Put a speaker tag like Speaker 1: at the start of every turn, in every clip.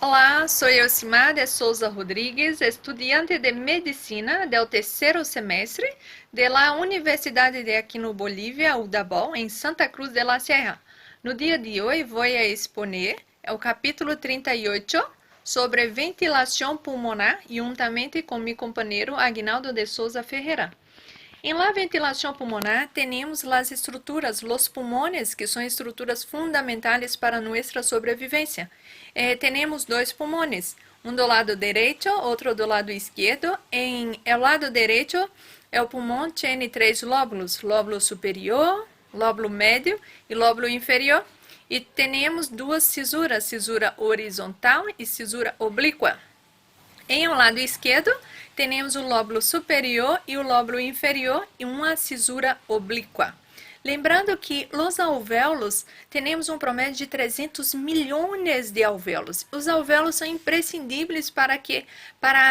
Speaker 1: Olá, soy Elcimar de Souza Rodrigues, estudiante de Medicina del terceiro semestre de la Universidade de Aquino Bolívia, UDABOL, em Santa Cruz de la Sierra. No dia de hoje, vou exponer o capítulo 38 sobre ventilação pulmonar, juntamente com meu companheiro Aguinaldo de Souza Ferreira. Em la ventilação pulmonar, temos as estruturas, os pulmões, que são estruturas fundamentais para nossa sobrevivência. Temos dois pulmões, um do lado direito, outro do lado esquerdo. Em el lado direito, o pulmão tem três lóbulos, lóbulo superior, lóbulo médio e lóbulo inferior. E temos duas cisuras, cisura horizontal e cisura oblíqua. Em um lado esquerdo, temos o lóbulo superior e o lóbulo inferior e uma cisura oblíqua. Lembrando que os alvéolos, temos um promédio de 300 milhões de alvéolos. Os alvéolos são imprescindíveis para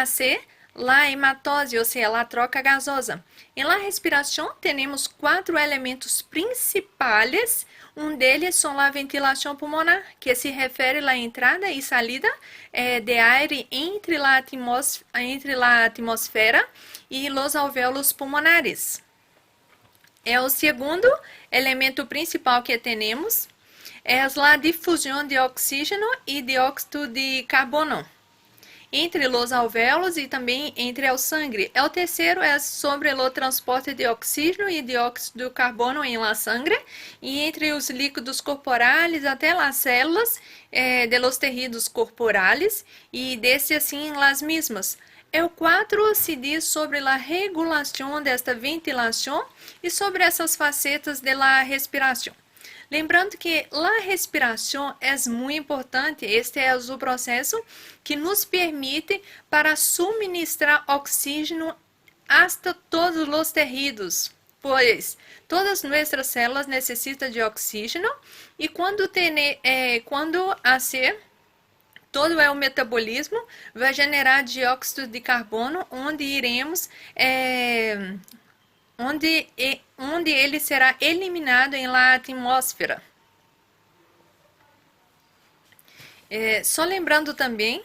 Speaker 1: hacer a hematose, ou seja, a troca gasosa. Em la respiração, temos quatro elementos principais. Um deles são a ventilação pulmonar, que se refere à entrada e saída de ar entre a atmosfera e os alvéolos pulmonares. O segundo elemento principal que temos é a difusão de oxígeno e dióxido de carbono entre os alvéolos e também entre o sangue. O terceiro é sobre o transporte de oxígeno e dióxido de carbono em la sangre e entre os líquidos corporais até as células de los tejidos corporais e desse assim las mismas. O 4 se diz sobre a regulação desta ventilação e sobre essas facetas da respiração. Lembrando que a respiração é muito importante, este é o processo que nos permite para suministrar oxígeno hasta todos os tejidos, pois todas nossas células necessitam de oxígeno e quando todo o metabolismo vai generar dióxido de carbono, onde ele será eliminado em la atmosfera. Só lembrando também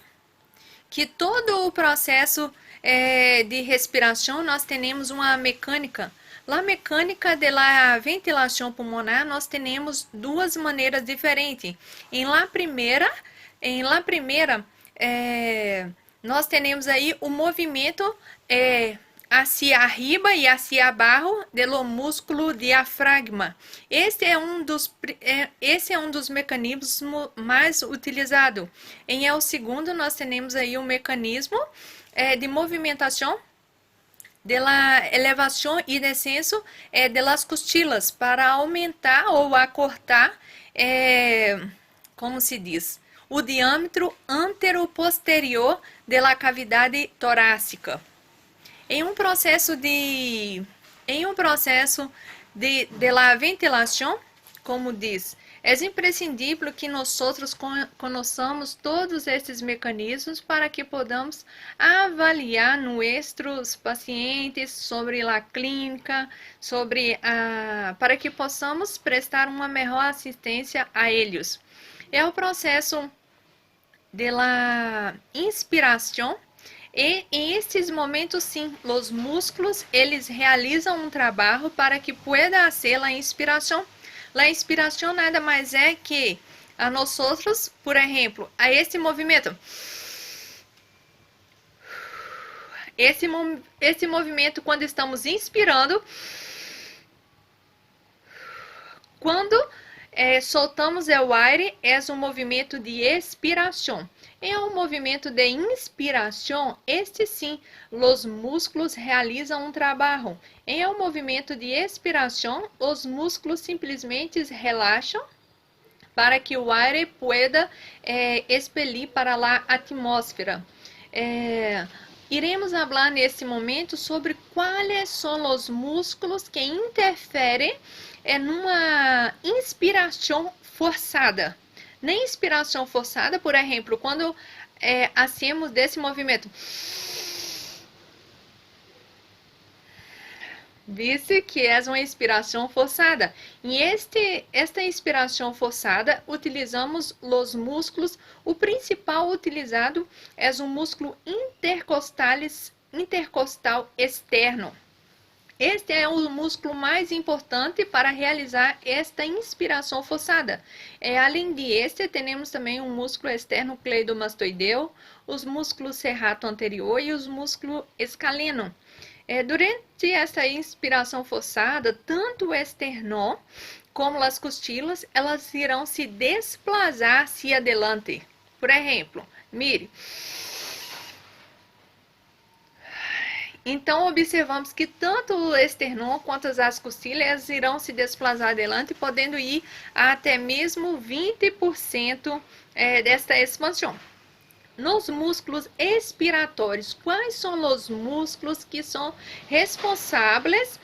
Speaker 1: que todo o processo de respiração nós temos uma mecânica. Na mecânica da ventilação pulmonar nós temos duas maneiras diferentes. Em la primeira nós temos aí o movimento hacia arriba e hacia abaixo do músculo diafragma. Esse é um dos mecanismos mais utilizados. Em o segundo, nós temos aí um mecanismo de movimentação da elevação e descenso das costilas para aumentar ou acortar, como se diz, o diâmetro antero-posterior da cavidade torácica. Em um processo de la ventilação, como diz, é imprescindível que nós conheçamos todos esses mecanismos para que podamos avaliar nossos pacientes sobre a clínica, para que possamos prestar uma melhor assistência a eles. É o processo de la inspiração. E em estes momentos, sim, os músculos, eles realizam um trabalho para que pueda ser a inspiração. A inspiração nada mais é que a nós outros, por exemplo, a esse movimento. Esse movimento, quando estamos inspirando, quando soltamos o ar, é um movimento de expiração. Em um movimento de inspiração, este sim, os músculos realizam um trabalho. Em um movimento de expiração, os músculos simplesmente relaxam para que o ar pueda expelir para a atmosfera. Iremos falar nesse momento sobre quais são os músculos que interferem numa inspiração forçada. Na inspiração forçada, por exemplo, quando hacemos desse movimento, Dice que é uma inspiração forçada. Em esta inspiração forçada, utilizamos os músculos. O principal utilizado é o músculo intercostal externo. Este é o músculo mais importante para realizar esta inspiração forçada. Além de este, temos também o músculo externo cleidomastoideu, os músculos serrato anterior e os músculos escaleno. Durante essa inspiração forçada, tanto o esternão como as costilas, elas irão se desplazar hacia adelante. Por exemplo, mire. Então, observamos que tanto o esternão quanto as costilhas irão se desplazar adelante, podendo ir até mesmo 20% desta expansão. Nos músculos expiratórios, quais são os músculos que são responsáveis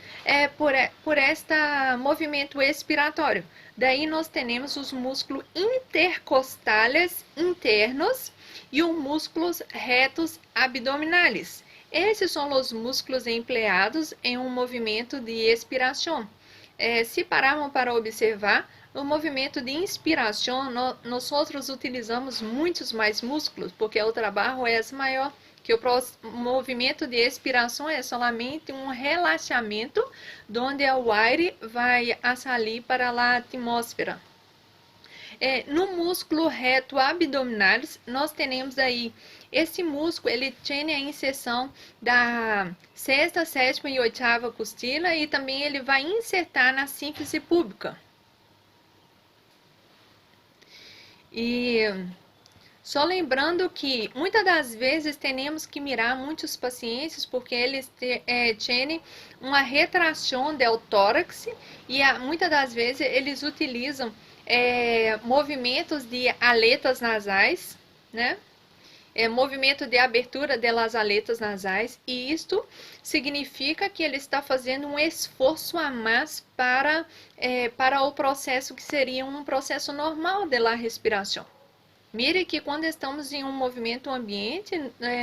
Speaker 1: por este movimento expiratório? Daí nós temos os músculos intercostales internos e os músculos retos abdominais. Esses são os músculos empleados em um movimento de expiração. Se pararmos para observar, no movimento de inspiração, nós utilizamos muitos mais músculos, porque o trabalho é maior, que o movimento de expiração é somente um relaxamento, onde o ar vai sair para a atmosfera. No músculo reto abdominal, nós temos aí, esse músculo, ele tem a inserção da sexta, sétima e oitava costila e também ele vai insertar na sínfise púbica. E só lembrando que muitas das vezes temos que mirar muitos pacientes porque eles têm uma retração do tórax e muitas das vezes eles utilizam movimentos de aletas nasais, né? Movimento de abertura das aletas nasais, e isto significa que ele está fazendo um esforço a mais para o processo que seria um processo normal da respiração. Mire que quando estamos em um movimento ambiente,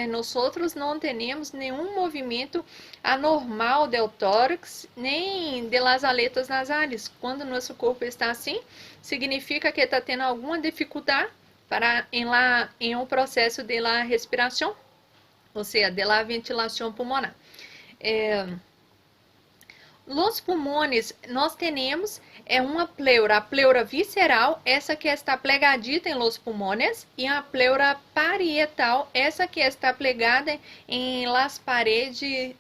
Speaker 1: nós outros não temos nenhum movimento anormal do tórax, nem das aletas nasais. Quando nosso corpo está assim, significa que está tendo alguma dificuldade em um processo de la respiração, ou seja, de la ventilação pulmonar. Los pulmones, nós temos uma pleura, a pleura visceral, essa que está plegadita em los pulmones, e a pleura parietal, essa que está plegada em las paredes,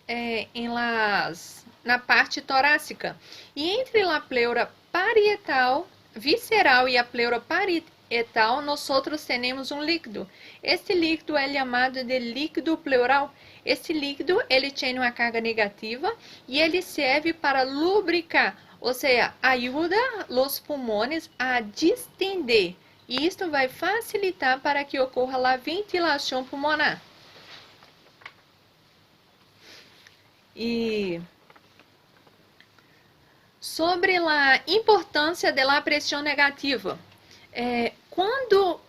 Speaker 1: na parte torácica. E entre a pleura parietal, visceral e a pleura parietal, nós temos um líquido. Este líquido é chamado de líquido pleural. Esse líquido, ele tem uma carga negativa e ele serve para lubricar, ou seja, ajuda os pulmões a distender. E isto vai facilitar para que ocorra a ventilação pulmonar. E sobre a importância da pressão negativa.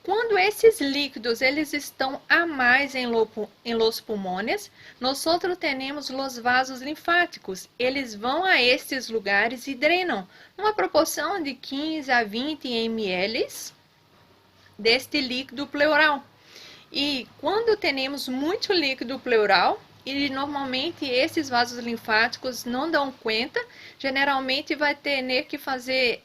Speaker 1: Quando esses líquidos eles estão a mais em los pulmones, nós temos os vasos linfáticos. Eles vão a esses lugares e drenam uma proporção de 15 a 20 ml deste líquido pleural. E quando temos muito líquido pleural, e normalmente esses vasos linfáticos não dão conta, generalmente vai ter que fazer,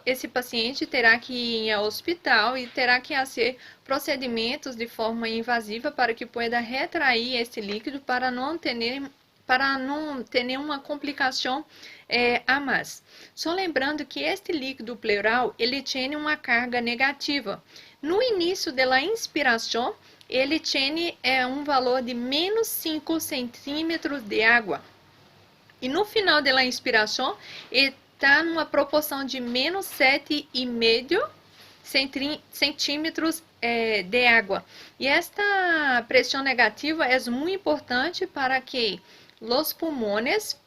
Speaker 1: esse paciente terá que ir ao hospital e terá que fazer procedimentos de forma invasiva para que pueda retrair esse líquido para não ter nenhuma complicação a mais. Só lembrando que este líquido pleural, ele tem uma carga negativa. No início da inspiração, ele tem um valor de menos 5 centímetros de água. E no final da inspiração, ele está numa proporção de menos 7,5 centímetros de água. E esta pressão negativa é muito importante para que os pulmões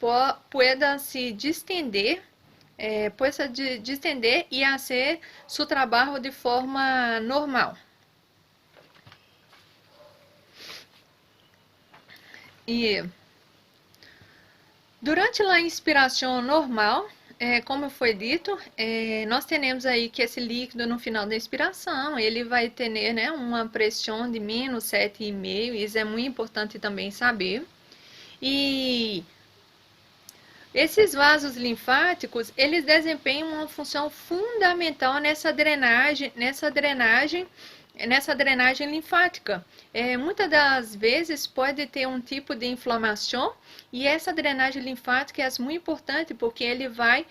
Speaker 1: puedan se distender, e fazer seu trabalho de forma normal. Durante a inspiração normal, como foi dito, nós temos aí que esse líquido no final da inspiração, ele vai ter, né, uma pressão de menos 7,5, isso é muito importante também saber. E esses vasos linfáticos, eles desempenham uma função fundamental nessa drenagem linfática. Muitas das vezes pode ter um tipo de inflamação e essa drenagem linfática é muito importante porque ele vai,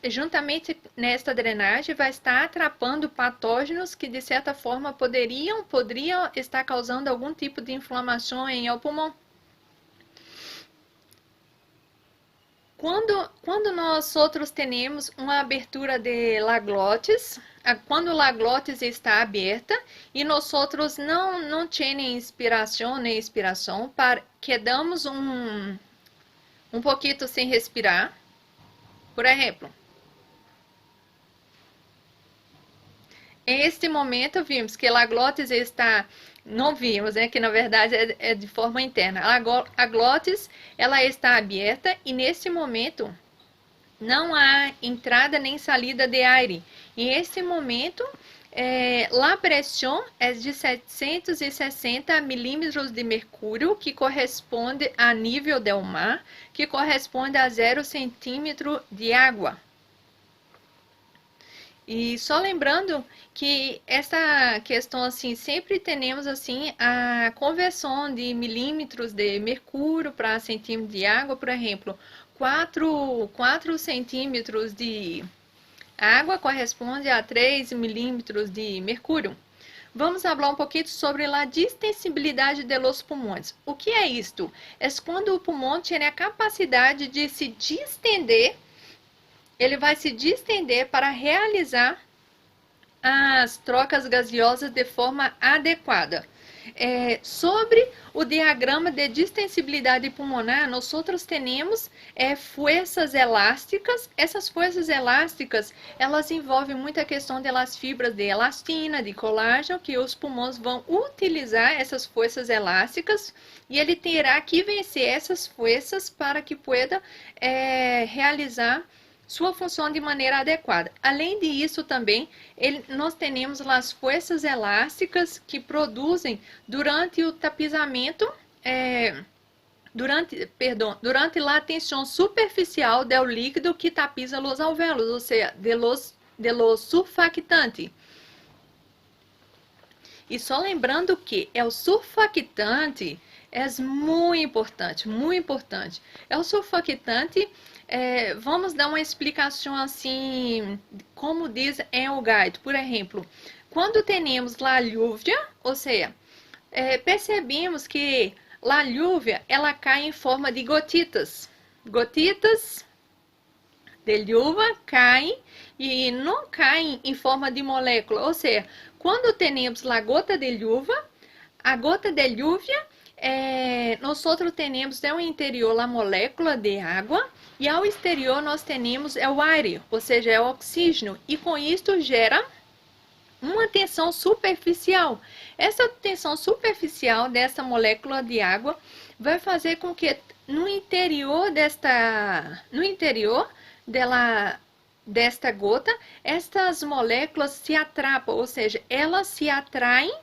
Speaker 1: juntamente nesta drenagem, vai estar atrapando patógenos que de certa forma poderiam estar causando algum tipo de inflamação em o pulmão. Quando nós outros temos uma abertura de la glotis, quando la glotis está aberta e nós outros não temos inspiração nem expiração, quedamos um pouquinho sem respirar, por exemplo. Em este momento vimos que a glotis está, não vimos, que na verdade é de forma interna. A glotis ela está aberta e nesse momento não há entrada nem saída de ar. Em esse momento, a pressão é de 760 milímetros de mercúrio, que corresponde a nível do mar, que corresponde a 0 centímetro de água. E só lembrando que essa questão assim, sempre temos assim a conversão de milímetros de mercúrio para centímetro de água, por exemplo, 4 centímetros de água corresponde a 3 milímetros de mercúrio. Vamos falar um pouquinho sobre a distensibilidade dos pulmões. O que é isto? É quando o pulmão tem a capacidade de se distender, ele vai se distender para realizar as trocas gaseosas de forma adequada. Sobre o diagrama de distensibilidade pulmonar, nós outros temos forças elásticas. Essas forças elásticas, elas envolvem muita questão das fibras de elastina, de colágeno, que os pulmões vão utilizar essas forças elásticas e ele terá que vencer essas forças para que pueda realizar sua função de maneira adequada. Além disso também, nós temos as forças elásticas que produzem durante o tapizamento, durante a tensão superficial do líquido que tapiza os alvéolos, ou seja, de los surfactante. E só lembrando que o surfactante é muito importante, muito importante. O surfactante, vamos dar uma explicação assim, como diz em o guide. Por exemplo, quando temos a lluvia, ou seja, percebemos que a lluvia, ela cai em forma de gotitas. Gotitas de chuva caem e não caem em forma de molécula. Ou seja, quando temos a gota de chuva, a gota de lluvia, nós temos no interior a molécula de água e ao exterior nós temos o ar, ou seja, o oxígeno, e com isto gera uma tensão superficial. Essa tensão superficial dessa molécula de água vai fazer com que no interior desta gota, estas moléculas se atrapam, ou seja, elas se atraem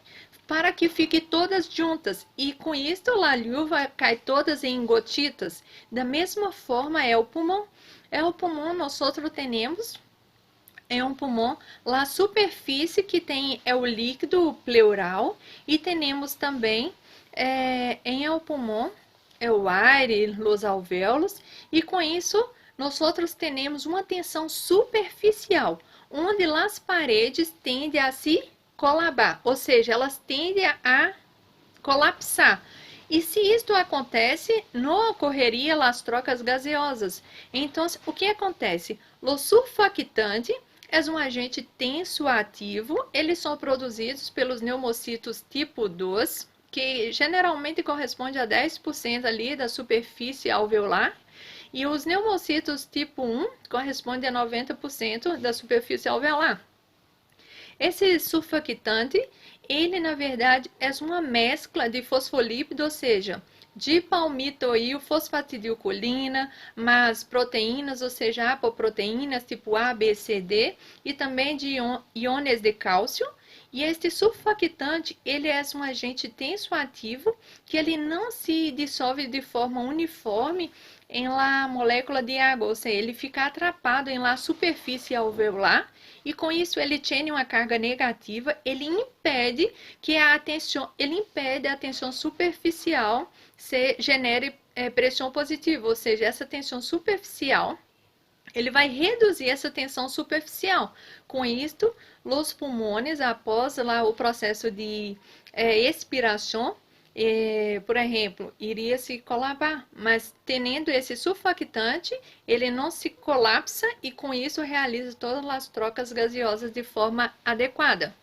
Speaker 1: para que fiquem todas juntas e com isto a luva cai todas em gotitas. Da mesma forma é o pulmão. O pulmão nós temos um pulmão, a superfície que tem o líquido pleural e temos também em o pulmão o ar e os alvéolos e com isso nós temos uma tensão superficial, onde as paredes tendem a se colabar, ou seja, elas tendem a colapsar. E se isto acontece, não ocorreria as trocas gaseosas. Então, o que acontece? O surfactante é um agente tenso ativo, eles são produzidos pelos neumocitos tipo 2, que geralmente corresponde a 10% ali da superfície alveolar, e os neumocitos tipo 1 correspondem a 90% da superfície alveolar. Esse surfactante, ele na verdade é uma mescla de fosfolípido, ou seja, dipalmitoil fosfatidilcolina, mais proteínas, ou seja, apoproteínas tipo A, B, C, D, e também de íons de cálcio. E este surfactante, ele é um agente tensoativo que ele não se dissolve de forma uniforme em la molécula de água, ou seja, ele fica atrapado em la superfície alveolar e com isso ele tem uma carga negativa, ele impede a tensão superficial se genere pressão positiva, ou seja, essa tensão superficial ele vai reduzir essa tensão superficial. Com isto, os pulmões, após lá o processo de expiração, por exemplo, iria se colapsar, mas tendo esse surfactante, ele não se colapsa e com isso realiza todas as trocas gaseosas de forma adequada.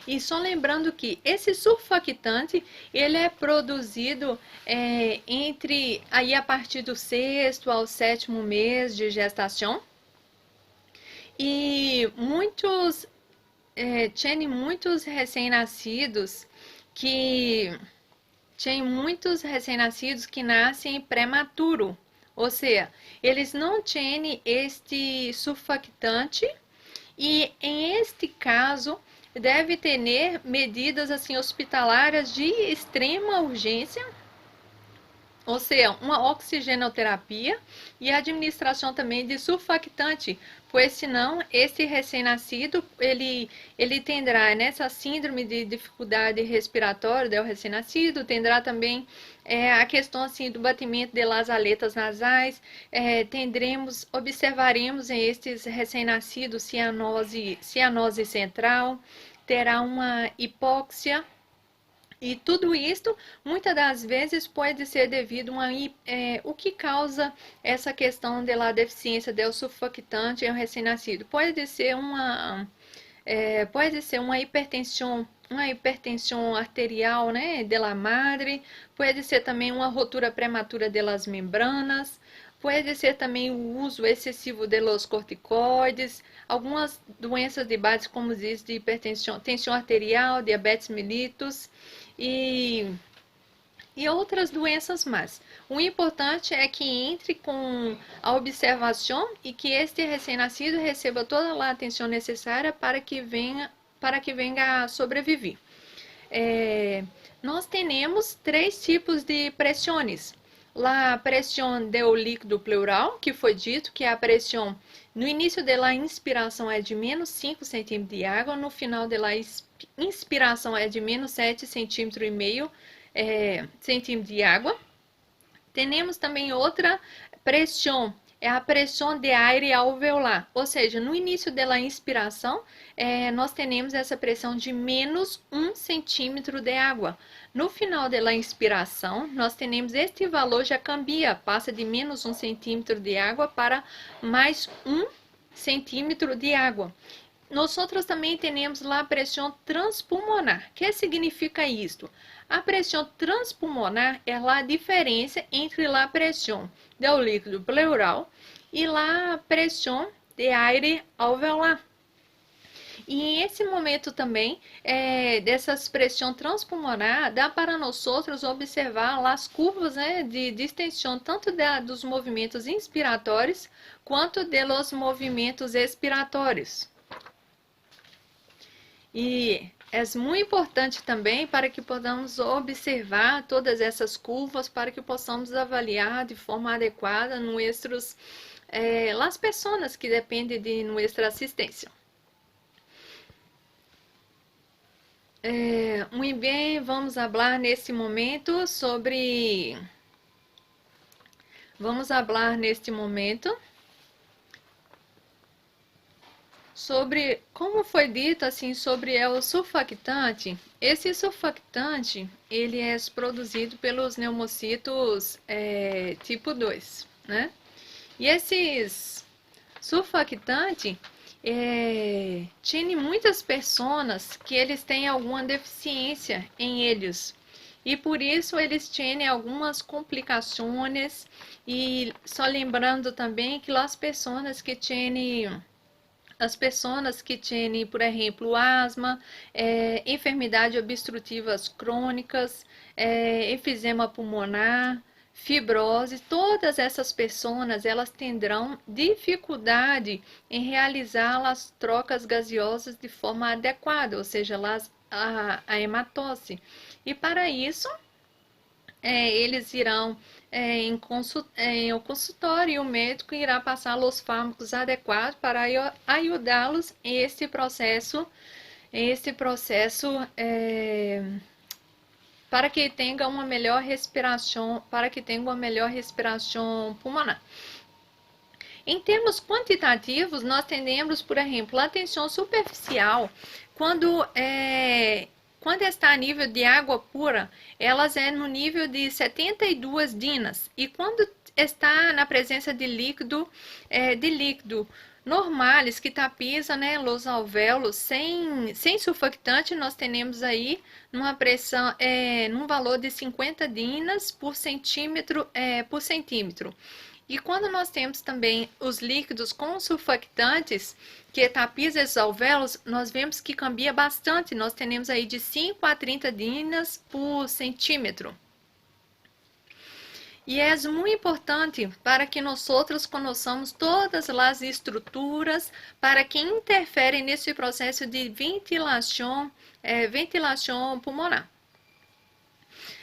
Speaker 1: E só lembrando que esse surfactante, ele é produzido entre aí a partir do 6º ao 7º mês de gestação. E muitos recém-nascidos que nascem prematuro, ou seja, eles não têm este surfactante e em este caso deve ter medidas assim hospitalares de extrema urgência, ou seja, uma oxigenoterapia e a administração também de surfactante, pois senão esse recém-nascido ele terá nessa síndrome de dificuldade respiratória do recém-nascido, terá também a questão assim do batimento das aletas nasais, observaremos em estes recém-nascidos cianose central, terá uma hipóxia. E tudo isto, muitas das vezes, pode ser devido a o que causa essa questão da deficiência do surfactante em um recém-nascido. Pode ser uma hipertensão arterial, né, da madre, pode ser também uma rotura prematura das membranas, pode ser também o uso excessivo de los corticoides, algumas doenças de base, como diz, de hipertensão, tensão arterial, diabetes mellitus e outras doenças mais. O importante é que entre com a observação e que este recém-nascido receba toda a atenção necessária para que venha a sobreviver. Nós temos 3 tipos de pressões. A pressão do líquido pleural, que foi dito que a pressão no início da inspiração é de menos 5 centímetros de água, no final da inspiração é de menos 7,5 centímetros de água. Temos também outra pressão, é a pressão de ar alveolar, ou seja, no início da inspiração, nós temos essa pressão de menos 1 centímetro de água. No final da inspiração, nós temos este valor já cambia, passa de menos 1 centímetro de água para mais 1 centímetro de água. Nós também temos a pressão transpulmonar. O que significa isto? A pressão transpulmonar é a diferença entre a pressão do líquido pleural e a pressão de ar alveolar. E em esse momento também, dessa pressão transpulmonar, dá para nós outros observar as curvas, né, de distensão, tanto dos movimentos inspiratórios, quanto dos movimentos expiratórios. E é muito importante também para que podamos observar todas essas curvas, para que possamos avaliar de forma adequada as pessoas que dependem de nossa assistência. Muito bem, vamos falar neste momento sobre como foi dito assim sobre o surfactante. Esse surfactante ele é produzido pelos pneumocitos tipo 2, né? E esses surfactantes tem muitas pessoas que eles têm alguma deficiência em eles. E por isso eles têm algumas complicações. E só lembrando também que as pessoas que têm as pessoas que têm, por exemplo, asma, enfermidades obstrutivas crônicas, enfisema pulmonar, fibrose, todas essas pessoas, elas terão dificuldade em realizar as trocas gaseosas de forma adequada, ou seja, a hematose. E para isso, eles irão em um consultório e o médico irá passar os fármacos adequados para ajudá-los esse processo para que tenha uma melhor respiração, pulmonar. Em termos quantitativos, nós temos, por exemplo, a tensão superficial, quando está a nível de água pura, elas é no nível de 72 dinas. E quando está na presença de líquido normais que tapiza, né, os alvéolos sem surfactante, nós temos aí numa pressão, num valor de 50 dinas por centímetro. E quando nós temos também os líquidos com surfactantes, que tapiza esses alvéolos, nós vemos que cambia bastante. Nós temos aí de 5 a 30 dinas por centímetro. E é muito importante para que nós outros conheçamos todas as estruturas para que interferem nesse processo de ventilação pulmonar.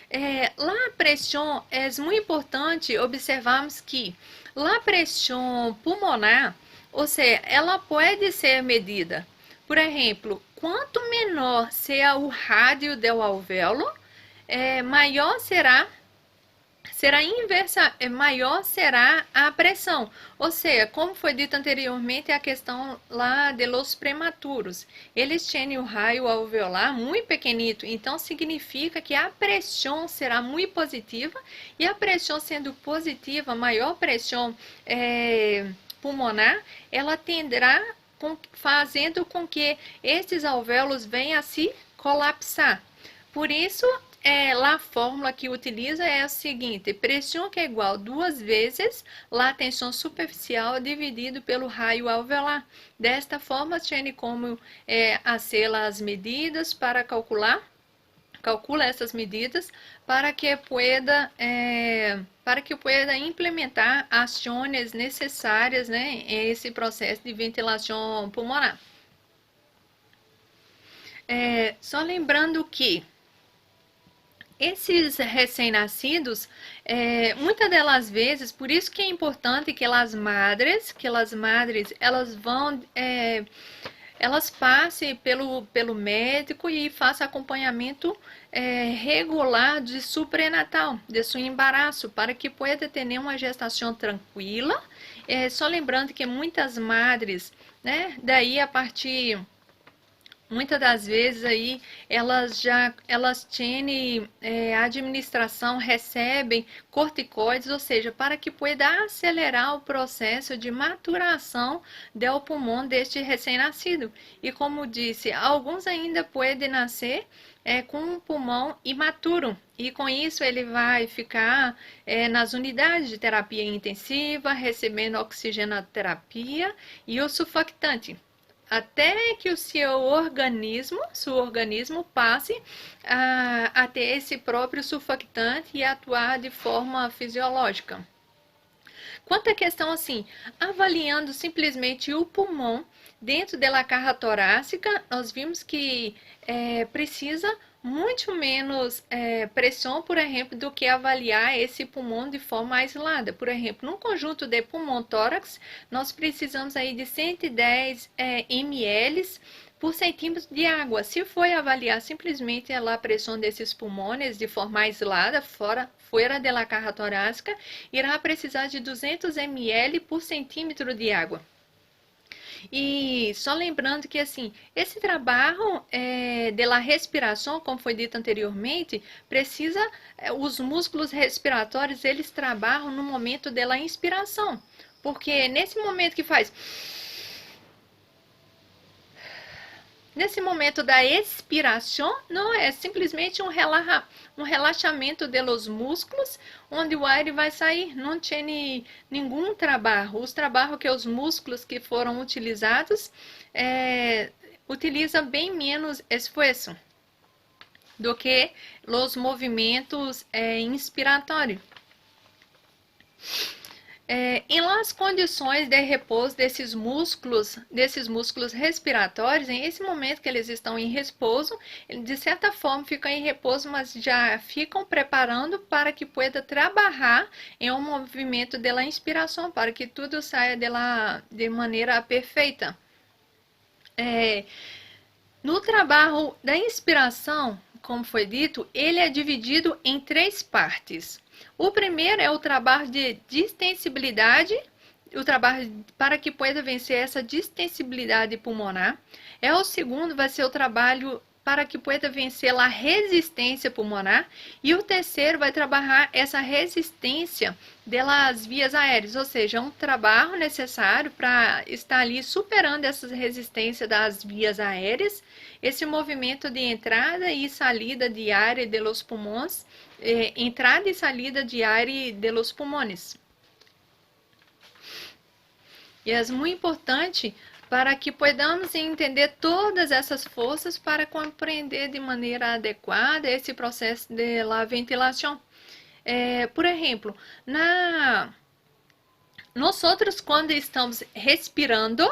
Speaker 1: A pressão é muito importante observarmos que a pressão pulmonar, ou seja, ela pode ser medida. Por exemplo, quanto menor seja o rádio do alvéolo, maior será maior será a pressão. Ou seja, como foi dito anteriormente, a questão lá de los prematuros. Eles têm o raio alveolar muito pequenito, então significa que a pressão será muito positiva, e a pressão sendo positiva, maior pressão pulmonar, ela tenderá fazendo com que esses alvéolos venham a se colapsar. Por isso, a fórmula que utiliza é a seguinte: pressão que é igual a 2 vezes a tensão superficial dividido pelo raio alveolar. Desta forma, tem como hacer as medidas para calcula essas medidas para que pueda implementar ações necessárias, né, em esse processo de ventilação pulmonar. Só lembrando que esses recém-nascidos, muitas delas vezes, por isso que é importante que as madres, elas passem pelo médico e façam acompanhamento regular de seu pré-natal, de seu embaraço, para que pueda ter uma gestação tranquila. Só lembrando que muitas madres, né, daí a partir muitas das vezes aí elas têm a administração recebem corticoides, ou seja, para que pueda acelerar o processo de maturação do pulmão deste recém-nascido. E como disse, alguns ainda podem nascer com um pulmão imaturo, e com isso ele vai ficar nas unidades de terapia intensiva, recebendo oxigenoterapia e o surfactante, até que o seu organismo passe a ter esse próprio surfactante e atuar de forma fisiológica. Quanto à questão assim, avaliando simplesmente o pulmão dentro da caja torácica, nós vimos que precisa muito menos pressão, por exemplo, do que avaliar esse pulmão de forma isolada. Por exemplo, num conjunto de pulmão-tórax, nós precisamos aí de 110 ml por centímetro de água. Se for avaliar simplesmente a pressão desses pulmões de forma isolada, fora da caja torácica, irá precisar de 200 ml por centímetro de água. E só lembrando que assim, esse trabalho da respiração, como foi dito anteriormente, precisa, os músculos respiratórios, eles trabalham no momento da inspiração, porque nesse momento que faz, Nesse momento da expiração, não é simplesmente um relaxamento dos músculos, onde o ar vai sair, não tem nenhum trabalho. Os trabalhos que os músculos que foram utilizados utilizam bem menos esforço do que os movimentos inspiratórios. Em las condições de repouso desses músculos respiratórios, em esse momento que eles estão em repouso, eles de certa forma ficam em repouso, mas já ficam preparando para que pueda trabalhar em um movimento de inspiração, para que tudo saia de maneira perfeita. No trabalho da inspiração, como foi dito, ele é dividido em 3 partes. O primeiro é o trabalho de distensibilidade, o trabalho para que pueda vencer essa distensibilidade pulmonar. O segundo vai ser o trabalho para que pueda vencer a resistência pulmonar. E o terceiro vai trabalhar essa resistência das vias aéreas, ou seja, um trabalho necessário para estar ali superando essa resistência das vias aéreas, esse movimento de entrada e saída de ar de los pulmões, entrada e saída de ar de los pulmões. E é muito importante para que podamos entender todas essas forças para compreender de maneira adequada esse processo de ventilação. Por exemplo, nós quando estamos respirando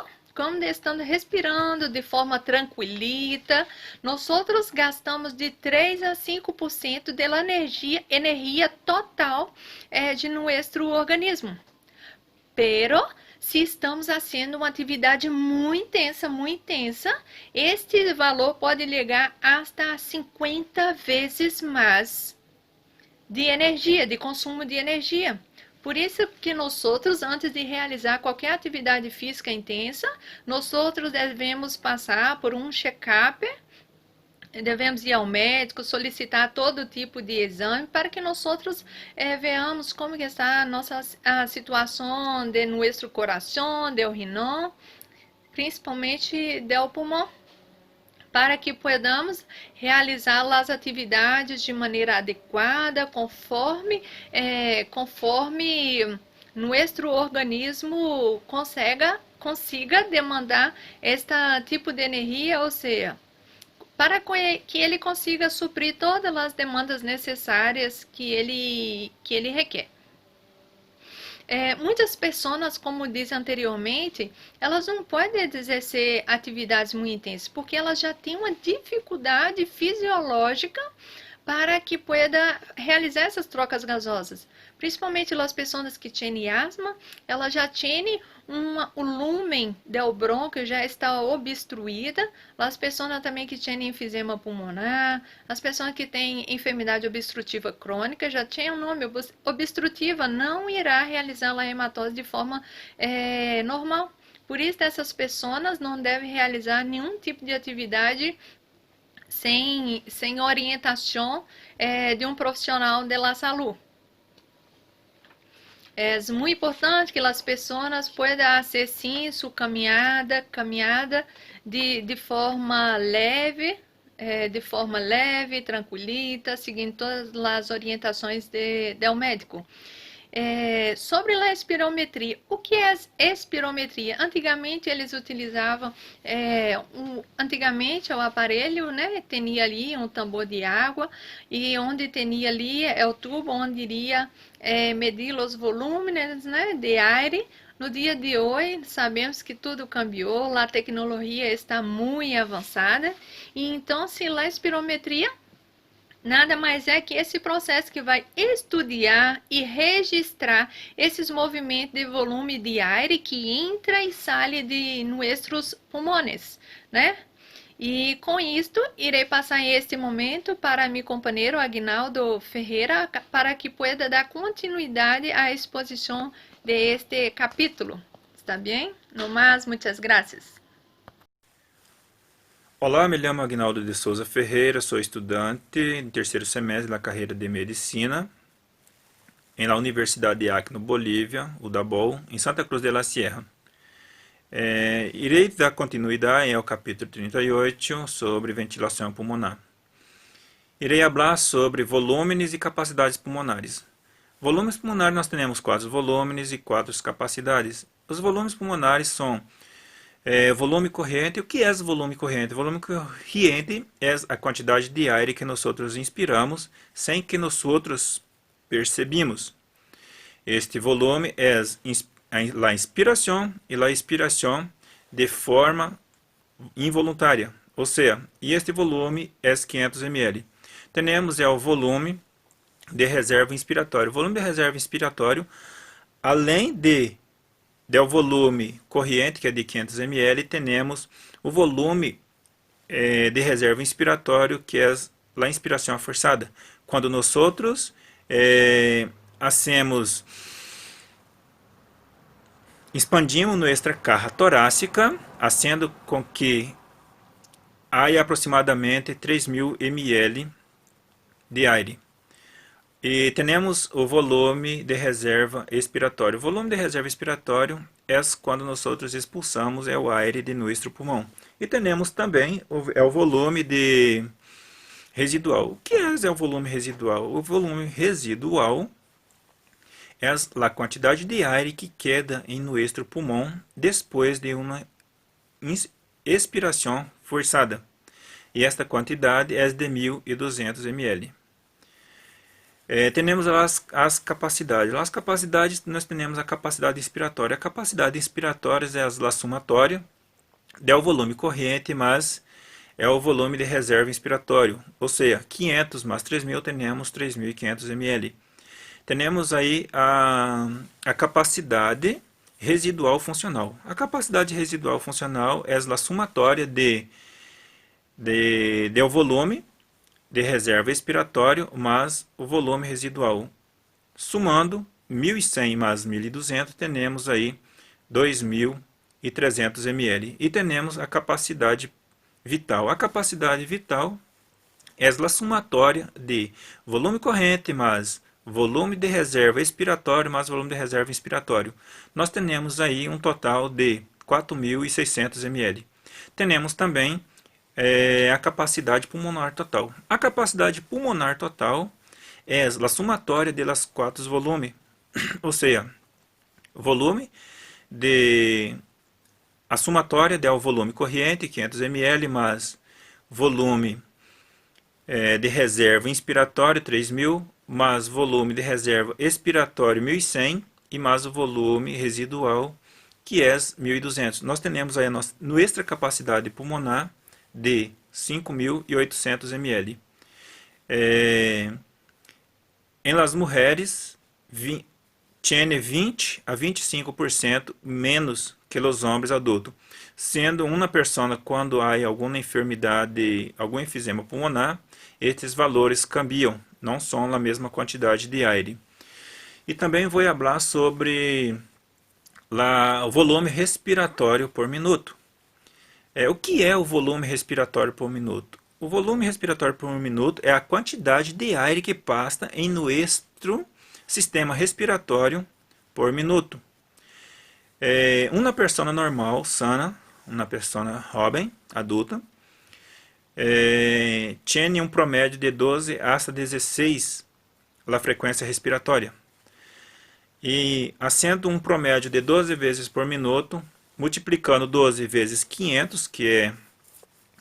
Speaker 1: de forma tranquilita, nós gastamos de 3 a 5% da energia total de nosso organismo. Pero se estamos fazendo uma atividade muito intensa, este valor pode chegar hasta 50 vezes mais de energia, de consumo de energia. Por isso que nós, antes de realizar qualquer atividade física intensa, nós devemos passar por um check-up, devemos ir ao médico, solicitar todo tipo de exame para que nós veamos como que está a situação de nosso coração, do rinão, principalmente do pulmão, para que podamos realizar as atividades de maneira adequada, conforme nosso organismo consiga demandar este tipo de energia, ou seja, para que ele consiga suprir todas as demandas necessárias que ele requer. Muitas pessoas, como disse anteriormente, elas não podem exercer atividades muito intensas, porque elas já têm uma dificuldade fisiológica para que pueda realizar essas trocas gasosas. Principalmente as pessoas que têm asma, elas já têm o lumen do brônquio já está obstruída, as pessoas também que têm enfisema pulmonar, as pessoas que têm enfermidade obstrutiva crônica já têm um nome obstrutiva, não irá realizar a hematose de forma normal. Por isso, essas pessoas não devem realizar nenhum tipo de atividade sem orientação de um profissional da saúde. É muito importante que as pessoas possam fazer sim sua caminhada de forma leve, tranquilita, seguindo todas as orientações do médico. Sobre a espirometria, o que é espirometria? Antigamente eles utilizavam, o aparelho, né, tinha ali um tambor de água e onde tinha ali o tubo onde iria medir os volumes, né, de ar. No dia de hoje, sabemos que tudo cambiou, a tecnologia está muito avançada e então, se a espirometria nada mais é que esse processo que vai estudar e registrar esses movimentos de volume de ar que entra e sai de nossos pulmões, né? E com isto, irei passar este momento para meu companheiro Aguinaldo Ferreira para que pueda dar continuidade à exposição deste capítulo. Está bem? No mais, muitas graças.
Speaker 2: Olá, me chamo Aguinaldo de Souza Ferreira, sou estudante em terceiro semestre da carreira de Medicina em la Universidade de Acre, no Bolívia, UDABOL, em Santa Cruz de la Sierra. Irei dar continuidade ao capítulo 38 sobre ventilação pulmonar. Irei falar sobre volúmenes e capacidades pulmonares. Volumes pulmonares nós temos 4 volúmenes e 4 capacidades. Os volumes pulmonares são volume corrente. O que é volume corrente? Volume corrente é a quantidade de ar que nós inspiramos sem que nós percebimos. Este volume é a inspiração e a expiração de forma involuntária. Ou seja, este volume é 500 ml. Temos o volume de reserva inspiratório. O volume de reserva inspiratório, além do volume corrente, que é de 500 ml, temos o volume de reserva inspiratório, que é a inspiração forçada. Quando nós expandimos nossa caja torácica, fazendo com que haja aproximadamente 3.000 ml de ar. E temos o volume de reserva expiratório. O volume de reserva expiratório é quando nós expulsamos o ar de nosso pulmão. E temos também o volume de residual. O que é o volume residual? O volume residual é a quantidade de ar que queda em nosso pulmão depois de uma expiração forçada. E esta quantidade é de 1.200 ml. Temos as capacidades. As capacidades, nós temos a capacidade inspiratória. A capacidade inspiratória é a somatória do volume corrente, mas é o volume de reserva inspiratório. Ou seja, 500 mais 3.000, temos 3.500 ml. Temos aí a capacidade residual funcional. A capacidade residual funcional é a somatória do volume de reserva expiratório mais o volume residual. Somando 1.100 mais 1.200, temos aí 2.300 ml. E temos a capacidade vital. A capacidade vital é a somatória de volume corrente mais volume de reserva expiratório mais volume de reserva inspiratório. Nós temos aí um total de 4.600 ml. Temos também a capacidade pulmonar total. A capacidade pulmonar total é a somatória das 4 volumes. Ou seja, volume a somatória do volume corrente, 500 ml, mais volume de reserva inspiratório, 3.000, mais volume de reserva expiratório, 1.100, e mais o volume residual, que é 1.200. Nós temos aí a nossa capacidade pulmonar de 5.800 ml. Em las mulheres, tiene 20 a 25% menos que os homens adultos, sendo uma pessoa quando há alguma enfermidade, algum enfisema pulmonar, estes valores cambiam, não são a mesma quantidade de ar. E também vou falar sobre o volume respiratório por minuto. O que é o volume respiratório por minuto? O volume respiratório por minuto é a quantidade de ar que passa em nosso sistema respiratório por minuto. Uma pessoa normal, sana, uma pessoa jovem, adulta, tem um promédio de 12 hasta 16 a frequência respiratória. E, sendo um promédio de 12 vezes por minuto, multiplicando 12 vezes 500, que é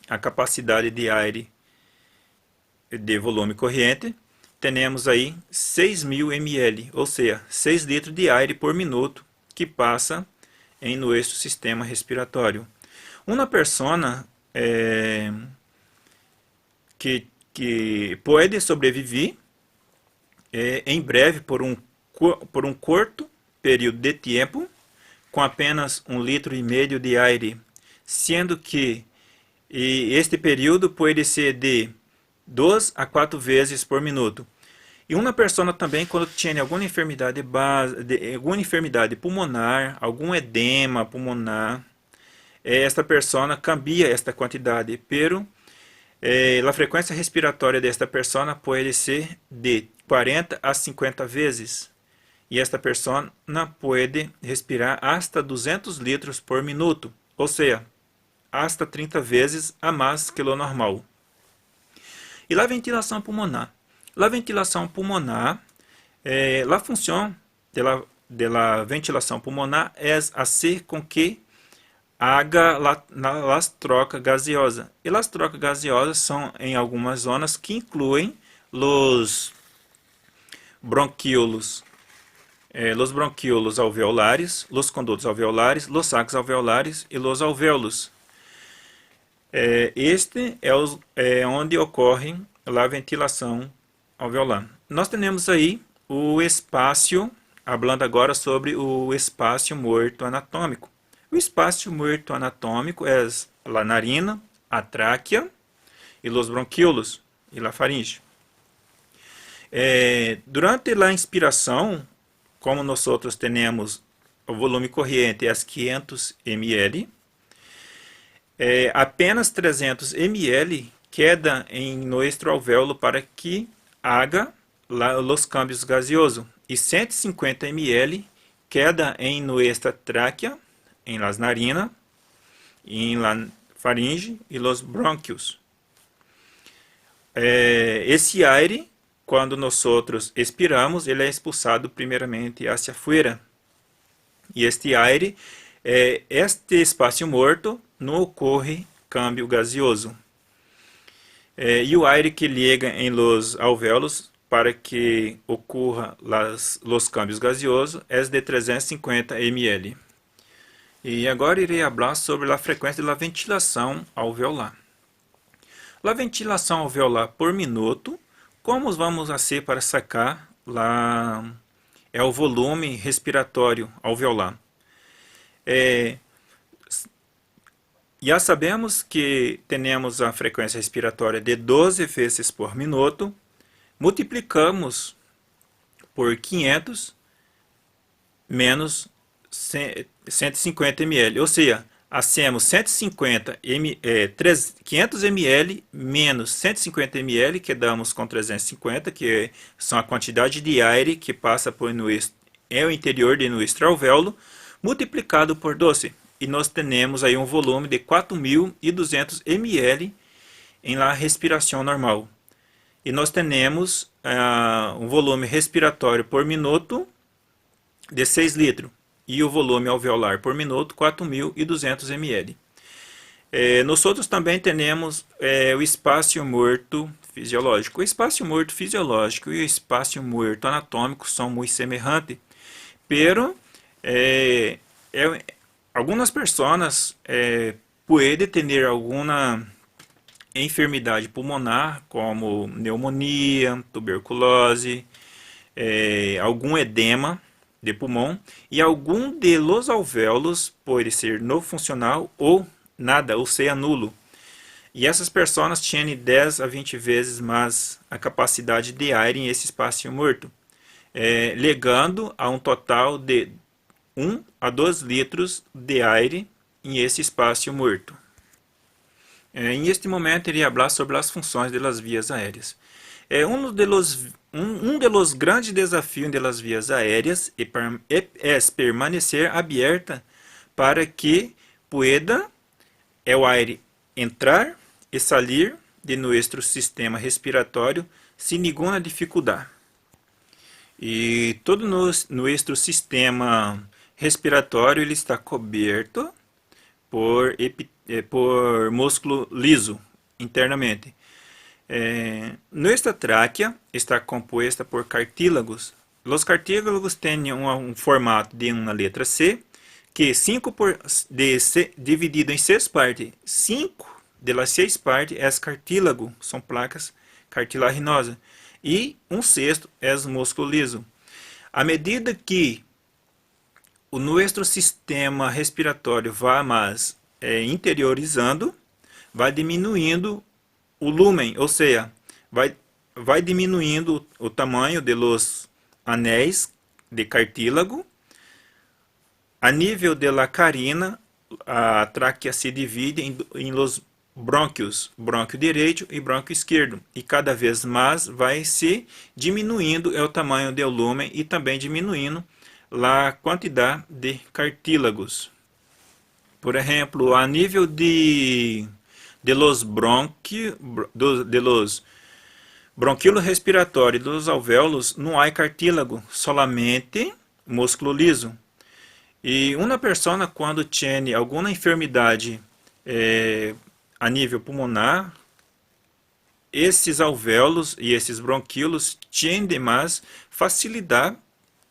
Speaker 2: a capacidade de ar de volume corrente, temos aí 6.000 ml, ou seja, 6 litros de ar por minuto que passa em nosso sistema respiratório. Uma pessoa que pode sobreviver em breve por um curto período de tempo com apenas 1,5 litro de ar, sendo que este período pode ser de 2 a 4 vezes por minuto. E uma pessoa também, quando tem alguma enfermidade alguma enfermidade pulmonar, algum edema pulmonar, esta pessoa cambia esta quantidade, pero a frequência respiratória desta pessoa pode ser de 40 a 50 vezes. y esta persona puede respirar hasta 200 litros por minuto, ou seja, hasta 30 vezes a mais que o normal. E a ventilação pulmonar? A ventilação pulmonar, a função da ventilação pulmonar é fazer com que haga as trocas gaseosas. E as trocas gaseosas são em algumas zonas que incluem os bronquíolos, alveolares, os condutos alveolares, os sacos alveolares e os alvéolos. Este é onde ocorre a ventilação alveolar. Nós temos aí o espaço, falando agora sobre o espaço morto anatômico. O espaço morto anatômico é a narina, a tráquea e os bronquíolos e a faringe. Durante a inspiração, como nós temos o volume corrente é 500 ml, apenas 300 ml queda em nosso alvéolo para que haga os câmbios gaseosos e 150 ml queda em nossa tráquea, em las narinas, em la faringe e los brônquios. Esse aire, quando nós expiramos, ele é expulsado primeiramente hacia fora. E este aire, este espaço morto, não ocorre câmbio gaseoso. E o aire que liga em los alvéolos para que ocorra os câmbios gaseosos é de 350 ml. E agora irei falar sobre a frequência da ventilação alveolar. A ventilação alveolar por minuto, como vamos fazer para sacar o volume respiratório alveolar? Já sabemos que temos a frequência respiratória de 12 vezes por minuto, multiplicamos por 500 menos 150 ml, ou seja, hacemos 500 ml menos 150 ml, que damos com 350, que são a quantidade de ar que passa por o interior de nosso alvéolo, multiplicado por 12. E nós temos aí um volume de 4.200 ml em la respiração normal. E nós temos um volume respiratório por minuto de 6 litros. E o volume alveolar por minuto, 4.200 ml. Nós também temos o espaço morto fisiológico. O espaço morto fisiológico e o espaço morto anatômico são muito semelhantes, pero algumas pessoas podem ter alguma enfermidade pulmonar, como pneumonia, tuberculose, algum edema de pulmão, e algum de los alvéolos pode ser não funcional ou nada, ou seja, nulo. E essas pessoas têm 10 a 20 vezes mais a capacidade de ar em esse espaço morto, legando a um total de 1 a 2 litros de ar em esse espaço morto. Em este momento, irei falar sobre as funções das vias aéreas. Um dos grandes desafios das vias aéreas é permanecer aberta para que pueda o ar entrar e sair de nosso sistema respiratório sem nenhuma dificuldade. E todo nosso sistema respiratório ele está coberto por músculo liso internamente. Nossa tráquea está composta por cartílagos. Os cartílagos têm um formato de uma letra C, que dividido em 6 partes. 5 das 6 partes é cartílago, são placas cartilaginosas, e um sexto é músculo liso. À medida que o nosso sistema respiratório vai mais interiorizando, vai diminuindo o lumen, ou seja, vai diminuindo o tamanho dos anéis de cartílago. A nível da carina, a tráquea se divide em brônquios, brônquio direito e brônquio esquerdo. E cada vez mais vai se diminuindo o tamanho do lumen e também diminuindo a quantidade de cartílagos. Por exemplo, a nível de los bronquios, de los bronquíolos respiratórios dos alvéolos, não há cartílago, solamente músculo liso. E uma pessoa, quando tem alguma enfermidade a nível pulmonar, esses alvéolos e esses bronquíolos tendem mais facilidade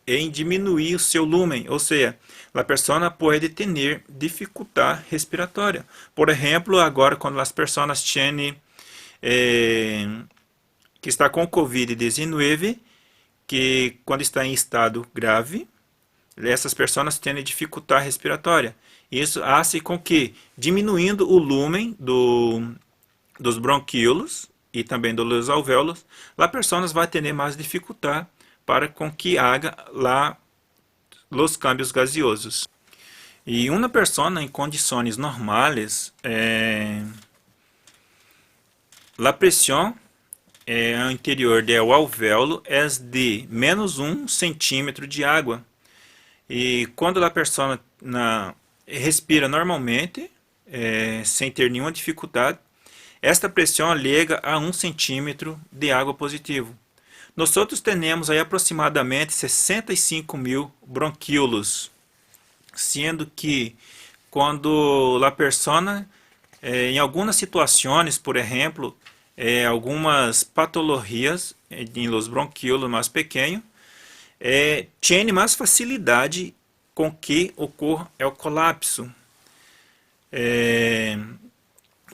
Speaker 2: em diminuir o seu lumen, ou seja, a pessoa pode ter dificuldade respiratória. Por exemplo, agora quando as pessoas têm que está com Covid-19, que quando está em estado grave, essas pessoas têm dificuldade respiratória. Isso faz com que, diminuindo o lumen dos bronquíolos e também dos alvéolos, a pessoa vai ter mais dificuldade para com que haja lá os câmbios gaseosos. E uma pessoa em condições normais, a pressão ao interior do alvéolo é de menos 1 centímetro de água. E quando a pessoa respira normalmente, sem ter nenhuma dificuldade, esta pressão chega a 1 centímetro de água positivo. Nós outros temos aí aproximadamente 65 mil bronquíolos, sendo que quando a pessoa, em algumas situações, por exemplo, algumas patologias em los bronquíolos mais pequenos, tem mais facilidade com que ocorra o colapso.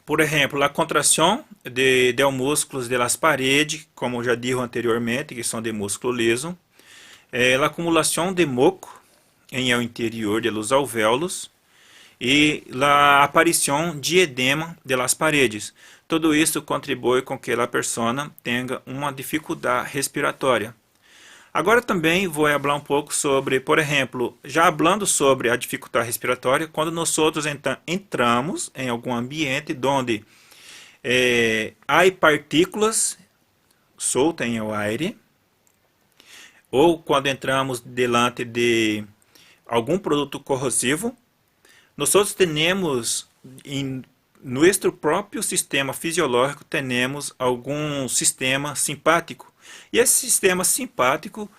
Speaker 2: Por exemplo, a contração de músculos das paredes, como já disse anteriormente, que são de músculo liso, a acumulação de moco em o interior dos alvéolos e a aparição de edema das paredes. Tudo isso contribui com que a pessoa tenha uma dificuldade respiratória. Agora também vou falar um pouco sobre, por exemplo, já falando sobre a dificuldade respiratória, quando nós outros entramos em algum ambiente onde há partículas soltas em o aire, ou quando entramos delante de algum produto corrosivo, nós outros temos em nosso próprio sistema fisiológico temos algum sistema simpático. E esse sistema simpático,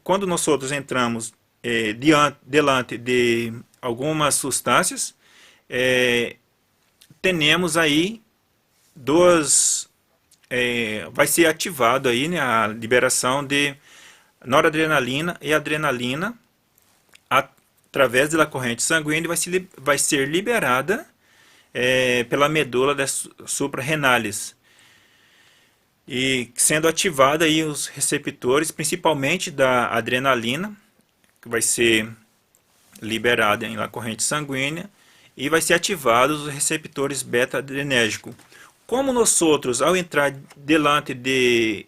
Speaker 2: quando nós outros entramos delante de algumas substâncias, temos aí vai ser ativado aí, né, a liberação de noradrenalina e adrenalina através da corrente sanguínea vai ser liberada pela medula das suprarrenales. E sendo ativada aí os receptores, principalmente da adrenalina, que vai ser liberada na corrente sanguínea, e vai ser ativados os receptores beta-adrenérgico. Como nós outros, ao entrar delante de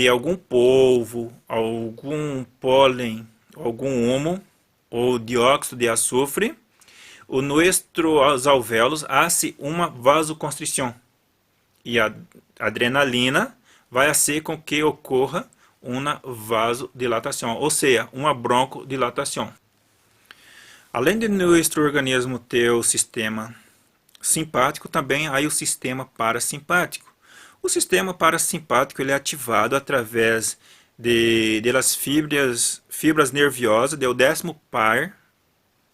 Speaker 2: algum polvo, algum pólen, algum humo ou dióxido de açufre, os alvéolos fazem uma vasoconstrição. E a adrenalina vai fazer com que ocorra uma vasodilatação, ou seja, uma broncodilatação. Além de nosso organismo ter o sistema simpático, também há o sistema parasimpático. O sistema parasimpático ele é ativado através das fibras nerviosas do 10º par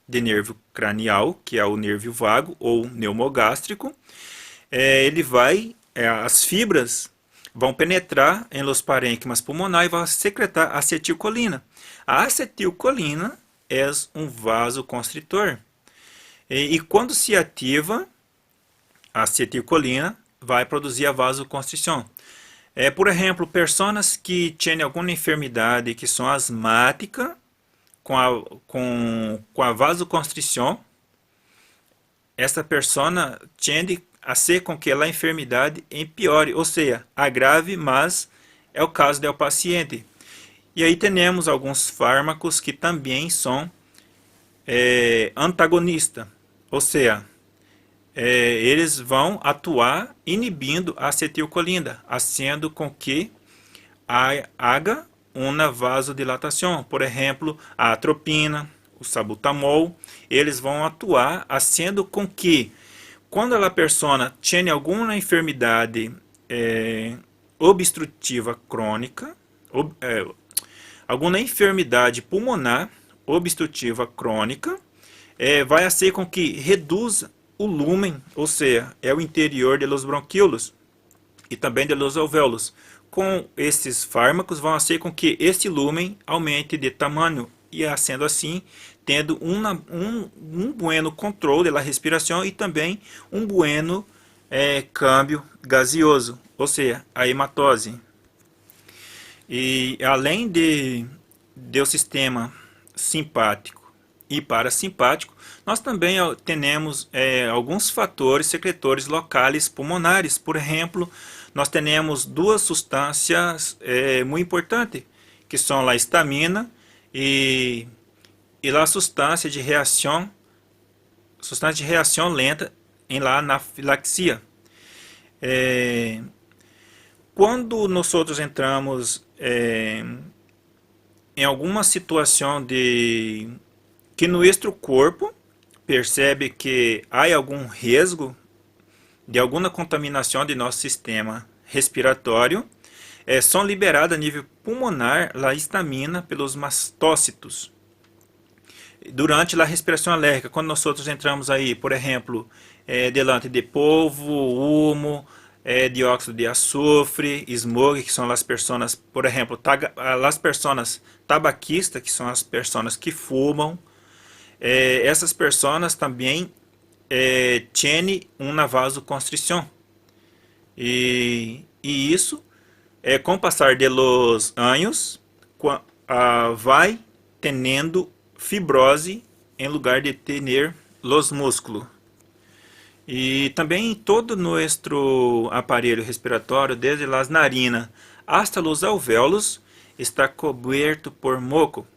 Speaker 2: de nervo cranial, que é o nervo vago ou pneumogástrico. As fibras vão penetrar em los parênquimas pulmonares e vão secretar acetilcolina. A acetilcolina é um vasoconstritor. E quando se ativa a acetilcolina, vai produzir a vasoconstrição. Por exemplo, pessoas que têm alguma enfermidade que são asmáticas, com a vasoconstrição, essa pessoa tende a ser com que a enfermidade empeore, ou seja, agrave, mas é o caso do paciente. E aí temos alguns fármacos que também são antagonistas, ou seja, eles vão atuar inibindo a acetilcolina, fazendo com que haja uma vasodilatação. Por exemplo, a atropina, o salbutamol, eles vão atuar fazendo com que, quando a pessoa tem alguma enfermidade obstrutiva crônica, alguma enfermidade pulmonar obstrutiva crônica, vai fazer com que reduza o lumen, ou seja, é o interior dos bronquíolos e também dos alvéolos. Com esses fármacos vão fazer com que esse lumen aumente de tamanho e, sendo assim, tendo um bueno controle da respiração e também um bueno câmbio gaseoso, ou seja, a hematose. E além do sistema simpático e parasimpático, nós também temos alguns fatores secretores locais pulmonares. Por exemplo, nós temos duas substâncias muito importantes, que são a histamina e a substância de reação lenta em la anafilaxia. Quando nós entramos em alguma situação que nosso corpo percebe que há algum risco de alguma contaminação de nosso sistema respiratório, são liberadas a nível pulmonar a histamina pelos mastócitos. Durante a respiração alérgica, quando nós entramos aí, por exemplo, delante de polvo, humo, dióxido de açufre, smog, que são as pessoas, por exemplo, as pessoas tabaquistas, que são as pessoas que fumam, essas pessoas também têm uma vasoconstrição. E isso, com o passar dos anos, vai tendo fibrose em lugar de ter os músculos. E também todo nosso aparelho respiratório, desde as narinas hasta os alvéolos, está coberto por moco.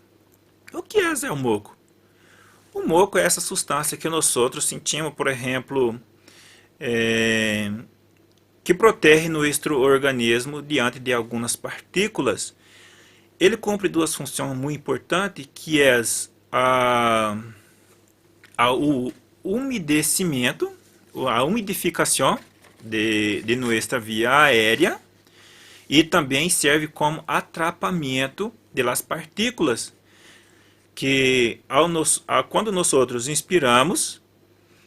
Speaker 2: O que é o moco? O moco é essa substância que nós sentimos, por exemplo, que protege nosso organismo diante de algumas partículas. Ele cumpre duas funções muito importantes, que é o umedecimento, a umidificação de nossa via aérea, e também serve como atrapamento das partículas, que quando nós inspiramos,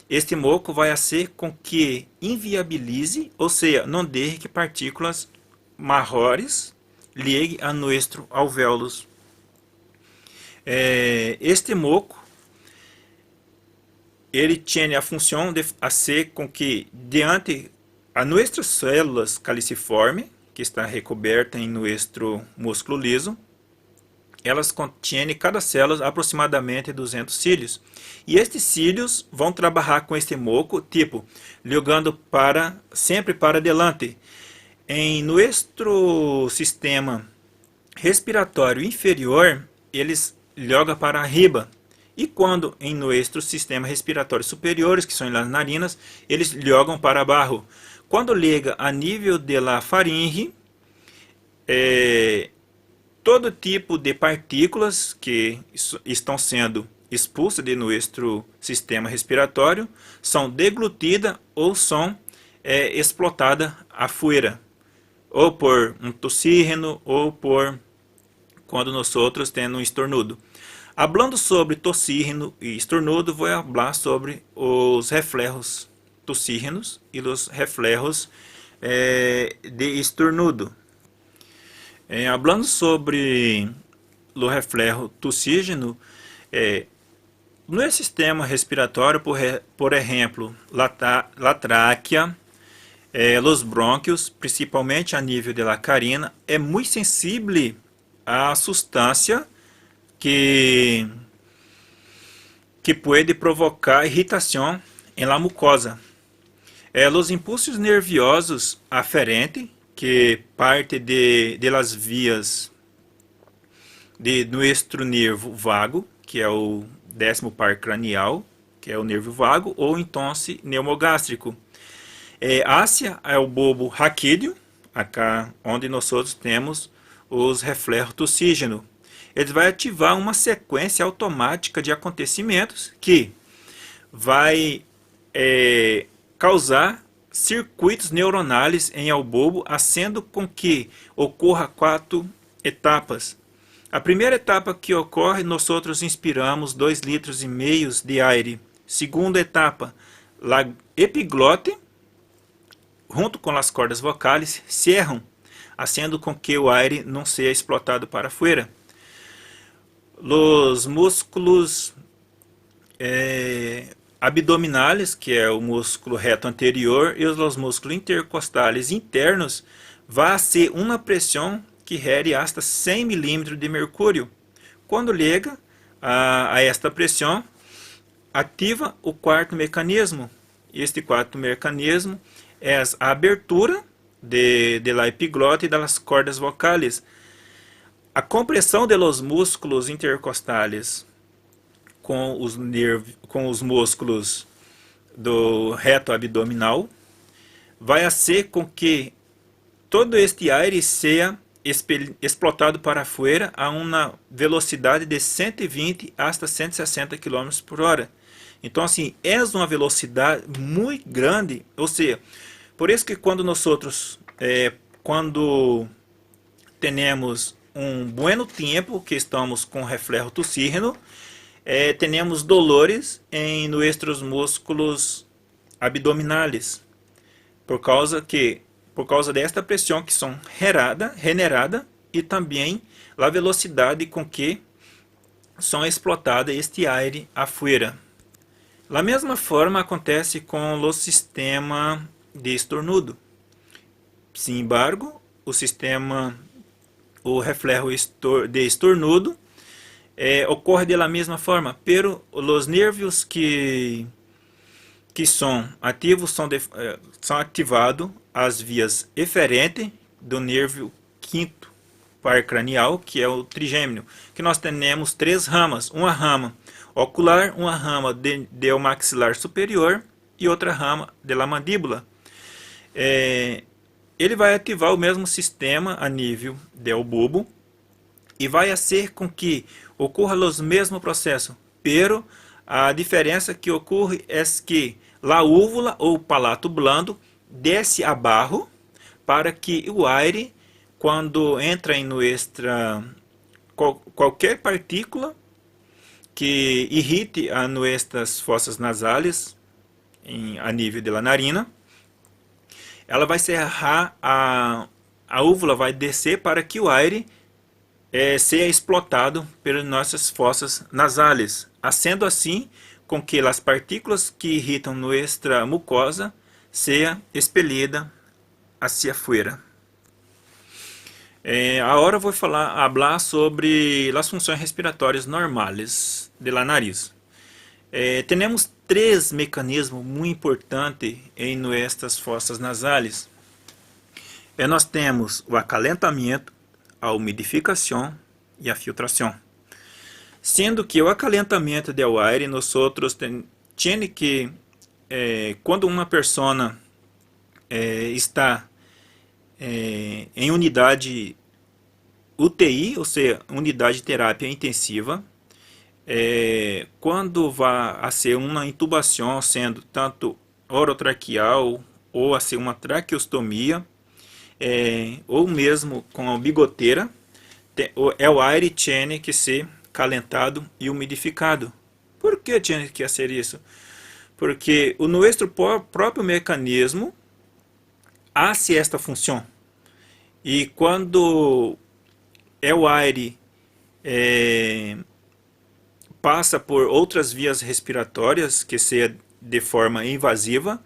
Speaker 2: este moco vai fazer com que inviabilize, ou seja, não deixe que partículas maiores liguem a nosso alvéolos. Este moco, ele tem a função de fazer com que, diante a nossas células caliciformes, que está recoberta em nosso músculo liso, elas contêm, cada célula, aproximadamente 200 cílios. E estes cílios vão trabalhar com este moco, tipo, jogando sempre para adelante. Em nosso sistema respiratório inferior, eles jogam para arriba. E quando em nosso sistema respiratório superiores, que são as narinas, eles jogam para baixo. Quando liga a nível da faringe, todo tipo de partículas que estão sendo expulsas de nosso sistema respiratório são deglutidas ou são explotadas afuera, ou por um tossígeno, ou por quando nós temos um estornudo. Hablando sobre tossígeno e estornudo, vou falar sobre os reflejos tossígenos e os reflejos de estornudo. Hablando sobre o reflejo tossígeno, no sistema respiratório, por exemplo, a tráquea, os brônquios, principalmente a nível da carina, é muito sensível à substância que pode provocar irritação em la mucosa. Os impulsos nerviosos aferentes, que parte de las vias de nosso nervo vago, que é o 10º par cranial, que é o nervo vago, ou então pneumogástrico. Ásia é o bulbo raquídeo, acá onde nós outros temos os reflexos tussígeno. Ele vai ativar uma sequência automática de acontecimentos que vai causar circuitos neuronais em ao bulbo, fazendo com que ocorra 4 etapas. A primeira etapa que ocorre, nós outros inspiramos 2,5 litros de ar. Segunda etapa, a epiglote, junto com as cordas vocais, cerram, fazendo com que o ar não seja explotado para fora. Os músculos abdominais, que é o músculo reto anterior, e os músculos intercostais internos, vai ser uma pressão que rere hasta 100 milímetros de mercúrio. Quando chega a esta pressão, ativa o quarto mecanismo. Este quarto mecanismo é a abertura da epiglote e das cordas vocais. A compressão dos músculos intercostais com os músculos do reto abdominal vai fazer com que todo este ar seja explotado para fora a uma velocidade de 120 hasta 160 km por hora. Então, assim, é uma velocidade muito grande, ou seja, por isso que quando nós outros, quando temos um bom tempo que estamos com reflexo tussígeno, temos dolores em nossos músculos abdominais, por causa desta pressão que são generada e também a velocidade com que são explotadas este ar afuera. Da mesma forma acontece com o sistema de estornudo. Sin embargo, o reflexo de estornudo ocorre da mesma forma, pero os nervios que são ativos são ativados as vias eferentes do nervo quinto par cranial, que é o trigêmeo, que nós temos 3 ramas, uma rama ocular, uma rama do maxilar superior e outra rama da mandíbula. Ele vai ativar o mesmo sistema a nível do bulbo e vai fazer com que ocorra os mesmos processos, pero a diferença que ocorre é que a úvula ou palato blando desce abaixo para que o ar, quando entra em qualquer partícula que irrite a nossas fossas nasais a nível da narina, ela vai cerrar, a úvula vai descer para que o ar seja explotado pelas nossas fossas nasais, sendo assim com que as partículas que irritam nossa mucosa sejam expelidas hacia fora. Agora vou falar sobre as funções respiratórias normais da nariz. Temos 3 mecanismos muito importantes em nossas fossas nasais. Nós temos o acalentamento, a umidificação e a filtração. Sendo que o acalentamento do ar, nós outros temos que, quando uma pessoa está em unidade UTI, ou seja, unidade de terapia intensiva, quando vai a ser uma intubação, sendo tanto orotraqueal ou a ser uma traqueostomia, ou mesmo com a bigoteira, o ar tem que ser calentado e umidificado. Por que tem que ser isso? Porque o nosso próprio mecanismo hace esta função. E quando o ar passa por outras vias respiratórias, que seja de forma invasiva,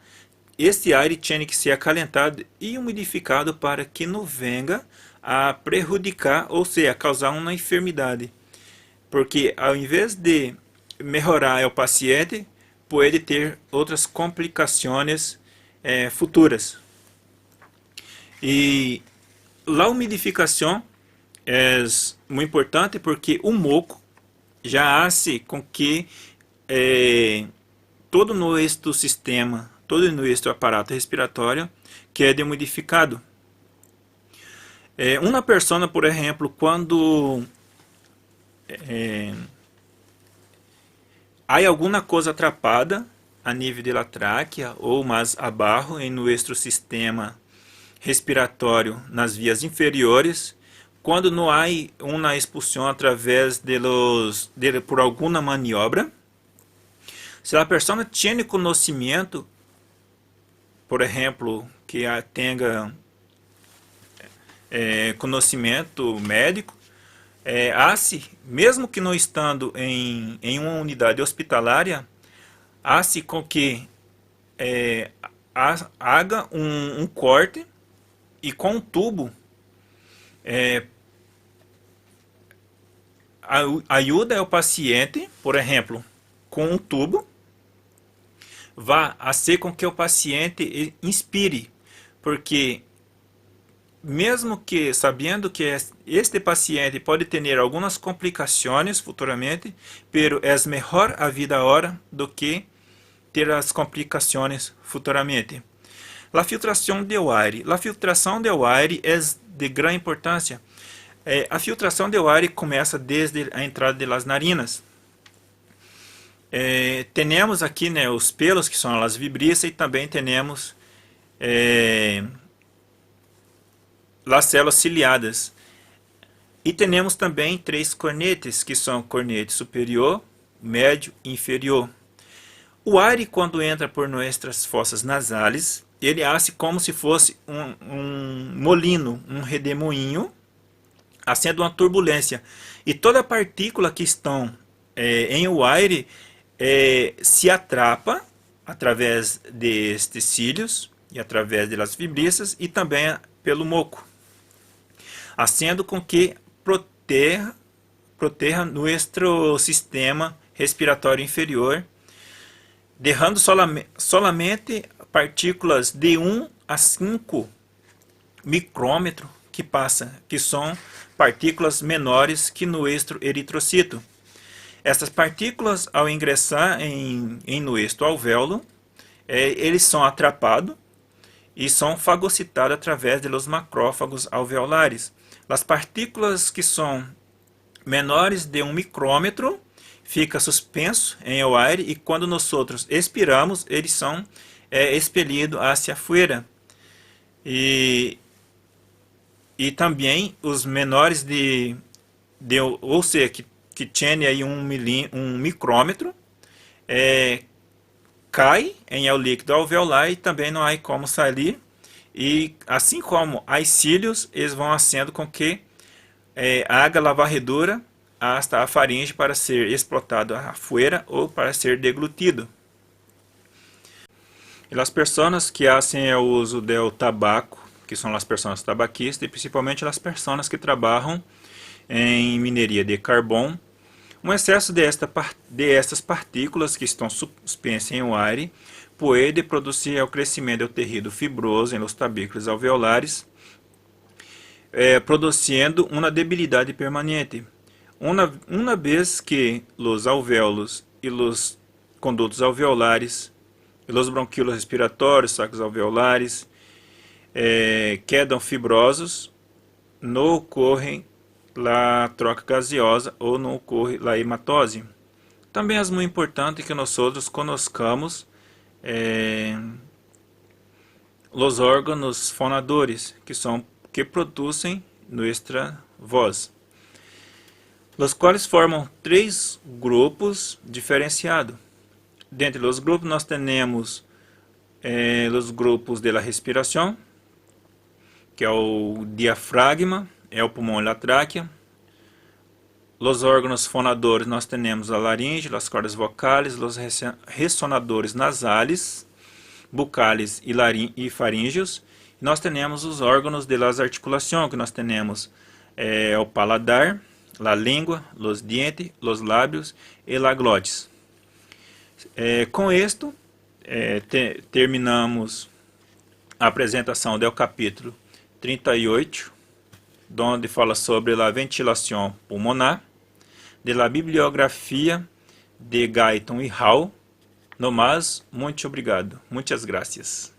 Speaker 2: este ar tem que ser acalentado e umidificado para que não venha a prejudicar, ou seja, causar uma enfermidade. Porque ao invés de melhorar o paciente, pode ter outras complicações futuras. E a umidificação é muito importante porque o moco já hace com que todo nuestro sistema, todo nuestro aparato respiratório quede modificado. Uma pessoa, por exemplo, quando há alguma coisa atrapada a nível da tráquea ou mais abaixo em nosso sistema respiratório nas vias inferiores, quando não há uma expulsão através por alguma maniobra, se a pessoa tem conhecimento, por exemplo, que tenha conhecimento médico, mesmo que não estando em uma unidade hospitalária, hace com que haga um corte e com um tubo ajuda o paciente, por exemplo, com um tubo, vá a ser com que o paciente inspire, porque mesmo que sabendo que este paciente pode ter algumas complicações futuramente, pero é melhor a vida agora do que ter as complicações futuramente. A filtração do ar. A filtração do ar é de grande importância. A filtração do ar começa desde a entrada das narinas. Temos aqui, né, os pelos, que são as vibriças, e também temos as células ciliadas. E temos também 3 cornetes, que são cornete superior, médio e inferior. O ar, quando entra por nossas fossas nasais, ele hace como se fosse um molino, um redemoinho, sendo uma turbulência. E toda partícula que estão em o ar se atrapa através destes cílios e através das vibriças e também pelo moco, fazendo com que proteja nosso sistema respiratório inferior, deixando solamente partículas de 1 a 5 micrômetros que são partículas menores que nosso eritrocito. Essas partículas, ao ingressar em nosso alvéolo, eles são atrapados e são fagocitados através dos macrófagos alveolares. As partículas que são menores de 1 micrômetro fica suspenso em o ar, e quando nós outros expiramos, eles são expelidos hacia fora. E também os menores ou seja, que tem aí 1 micrômetro, cai em o líquido alveolar e também não há como sair. E assim como os cílios, eles vão fazendo com que haga a varredura hasta a faringe para ser explotado afuera ou para ser deglutido. E as pessoas que fazem o uso do tabaco, que são as pessoas tabaquistas, e principalmente as pessoas que trabalham em mineria de carvão, um excesso de estas partículas que estão suspensas em o ar pode produzir o crescimento do tecido fibroso em los tabículos alveolares, produzindo uma debilidade permanente. Uma vez que os alvéolos e os condutos alveolares, e os bronquíolos respiratórios, sacos alveolares, quedam fibrosos, não ocorre a troca gaseosa ou não ocorre a hematose. Também é muito importante que nós outros conozcamos os órgãos fonadores, que produzem nossa voz, os quais formam 3 grupos diferenciados. Dentre os grupos nós temos os grupos de la respiração, que é o diafragma, o pulmão e a tráquea. Os órgãos fonadores nós temos a laringe, as cordas vocais, os ressonadores nasais, bucales e faríngeos. Nós temos os órgãos de las articulações, que nós temos o paladar, a língua, os dentes, os lábios e a glotis. Com isto, terminamos a apresentação do capítulo 38, onde fala sobre a ventilação pulmonar, de la bibliografia de Guyton e Hall, No más, muito obrigado. Muitas gracias.